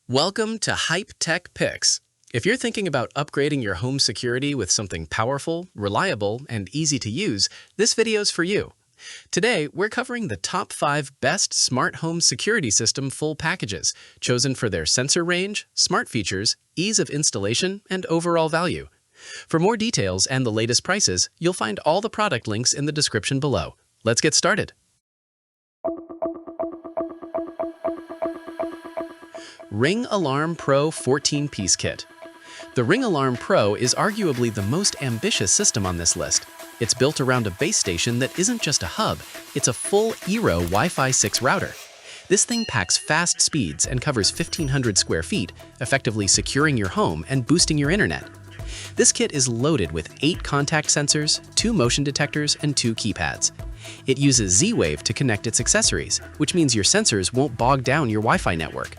Welcome to Hype Tech Picks. If you're thinking about upgrading your home security with something powerful, reliable, and easy to use, this video's for you. Today, we're covering the top 5 best smart home security system full packages, chosen for their sensor range, smart features, ease of installation, and overall value. For more details and the latest prices, you'll find all the product links in the description below. Let's get started. Ring Alarm Pro 14-piece kit. The Ring Alarm Pro is arguably the most ambitious system on this list. It's built around a base station that isn't just a hub, it's a full Eero Wi-Fi 6 router. This thing packs fast speeds and covers 1,500 square feet, effectively securing your home and boosting your internet. This kit is loaded with 8 contact sensors, 2 motion detectors, and 2 keypads. It uses Z-Wave to connect its accessories, which means your sensors won't bog down your Wi-Fi network.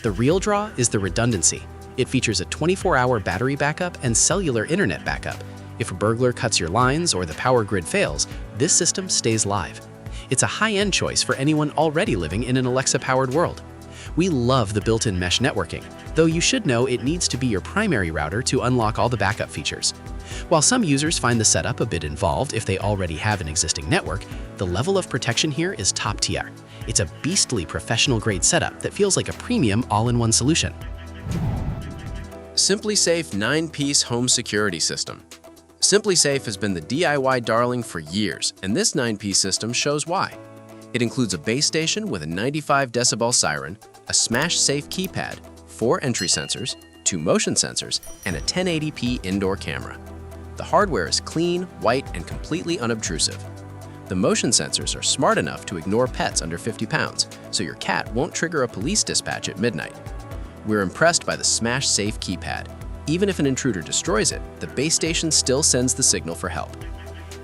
The real draw is the redundancy. It features a 24-hour battery backup and cellular internet backup. If a burglar cuts your lines or the power grid fails, this system stays live. It's a high-end choice for anyone already living in an Alexa-powered world. We love the built-in mesh networking, though you should know it needs to be your primary router to unlock all the backup features. While some users find the setup a bit involved if they already have an existing network, the level of protection here is top tier. It's a beastly professional-grade setup that feels like a premium all-in-one solution. SimpliSafe 9-piece home security system. SimpliSafe has been the DIY darling for years, and this 9-piece system shows why. It includes a base station with a 95 decibel siren, a SimpliSafe keypad, 4 entry sensors, 2 motion sensors, and a 1080p indoor camera. The hardware is clean, white, and completely unobtrusive. The motion sensors are smart enough to ignore pets under 50 pounds, so your cat won't trigger a police dispatch at midnight. We're impressed by the SimpliSafe keypad. Even if an intruder destroys it, the base station still sends the signal for help.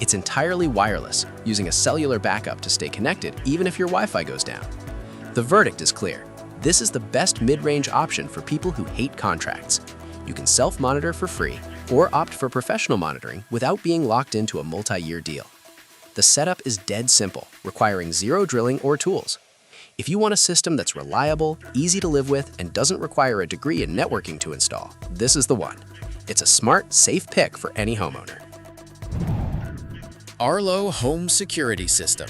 It's entirely wireless, using a cellular backup to stay connected even if your Wi-Fi goes down. The verdict is clear. This is the best mid-range option for people who hate contracts. You can self-monitor for free or opt for professional monitoring without being locked into a multi-year deal. The setup is dead simple, requiring 0 drilling or tools. If you want a system that's reliable, easy to live with, and doesn't require a degree in networking to install, this is the one. It's a smart, safe pick for any homeowner. Arlo Home Security System.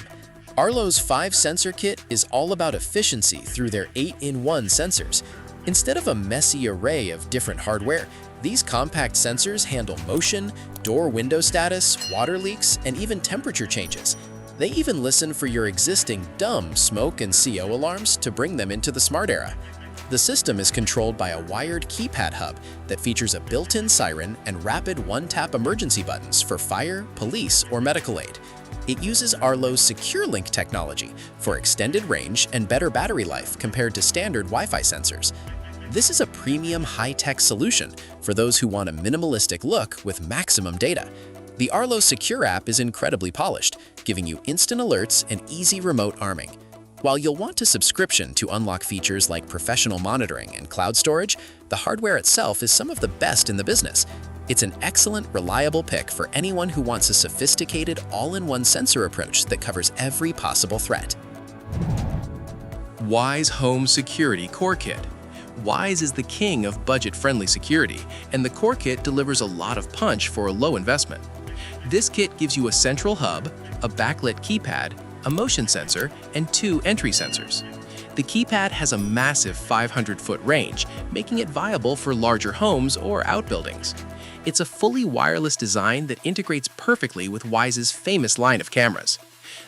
Arlo's 5-sensor kit is all about efficiency through their 8-in-1 sensors. Instead of a messy array of different hardware, these compact sensors handle motion, door-window status, water leaks, and even temperature changes. They even listen for your existing dumb smoke and CO alarms to bring them into the smart era. The system is controlled by a wired keypad hub that features a built-in siren and rapid one-tap emergency buttons for fire, police, or medical aid. It uses Arlo's SecureLink technology for extended range and better battery life compared to standard Wi-Fi sensors. This is a premium high-tech solution for those who want a minimalistic look with maximum data. The Arlo Secure app is incredibly polished, giving you instant alerts and easy remote arming. While you'll want a subscription to unlock features like professional monitoring and cloud storage, the hardware itself is some of the best in the business. It's an excellent, reliable pick for anyone who wants a sophisticated, all-in-one sensor approach that covers every possible threat. Wyze Home Security Core Kit. Wyze is the king of budget-friendly security, and the Core Kit delivers a lot of punch for a low investment. This kit gives you a central hub, a backlit keypad, a motion sensor, and 2 entry sensors. The keypad has a massive 500-foot range, making it viable for larger homes or outbuildings. It's a fully wireless design that integrates perfectly with Wyze's famous line of cameras.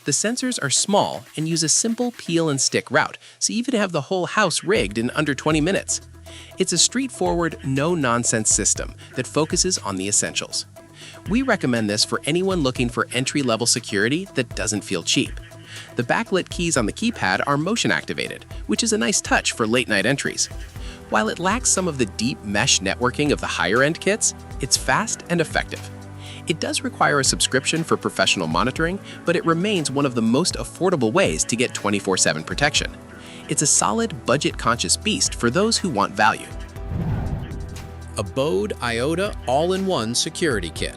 The sensors are small and use a simple peel and stick route, so you even have the whole house rigged in under 20 minutes. It's a straightforward, no-nonsense system that focuses on the essentials. We recommend this for anyone looking for entry-level security that doesn't feel cheap. The backlit keys on the keypad are motion-activated, which is a nice touch for late-night entries. While it lacks some of the deep mesh networking of the higher-end kits, it's fast and effective. It does require a subscription for professional monitoring, but it remains one of the most affordable ways to get 24/7 protection. It's a solid, budget-conscious beast for those who want value. Abode Iota All-in-One Security Kit.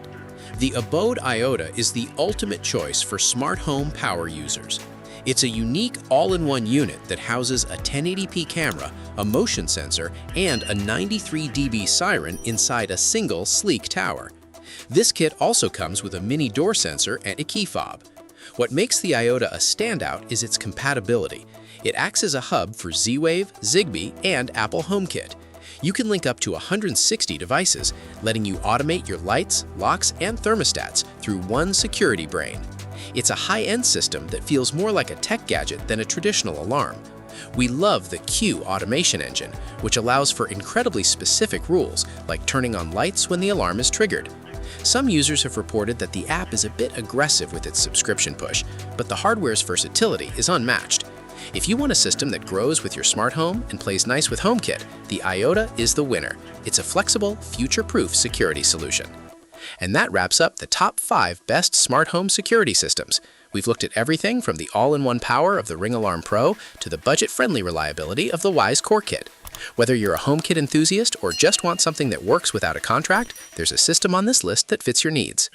The Abode Iota is the ultimate choice for smart home power users. It's a unique all-in-one unit that houses a 1080p camera, a motion sensor, and a 93 dB siren inside a single, sleek tower. This kit also comes with a mini door sensor and a key fob. What makes the Iota a standout is its compatibility. It acts as a hub for Z-Wave, Zigbee, and Apple HomeKit. You can link up to 160 devices, letting you automate your lights, locks, and thermostats through one security brain. It's a high-end system that feels more like a tech gadget than a traditional alarm. We love the Q automation engine, which allows for incredibly specific rules, like turning on lights when the alarm is triggered. Some users have reported that the app is a bit aggressive with its subscription push, but the hardware's versatility is unmatched. If you want a system that grows with your smart home and plays nice with HomeKit, the Iota is the winner. It's a flexible, future-proof security solution. And that wraps up the top 5 best smart home security systems. We've looked at everything from the all-in-one power of the Ring Alarm Pro to the budget-friendly reliability of the Wyze Core Kit. Whether you're a HomeKit enthusiast or just want something that works without a contract, there's a system on this list that fits your needs.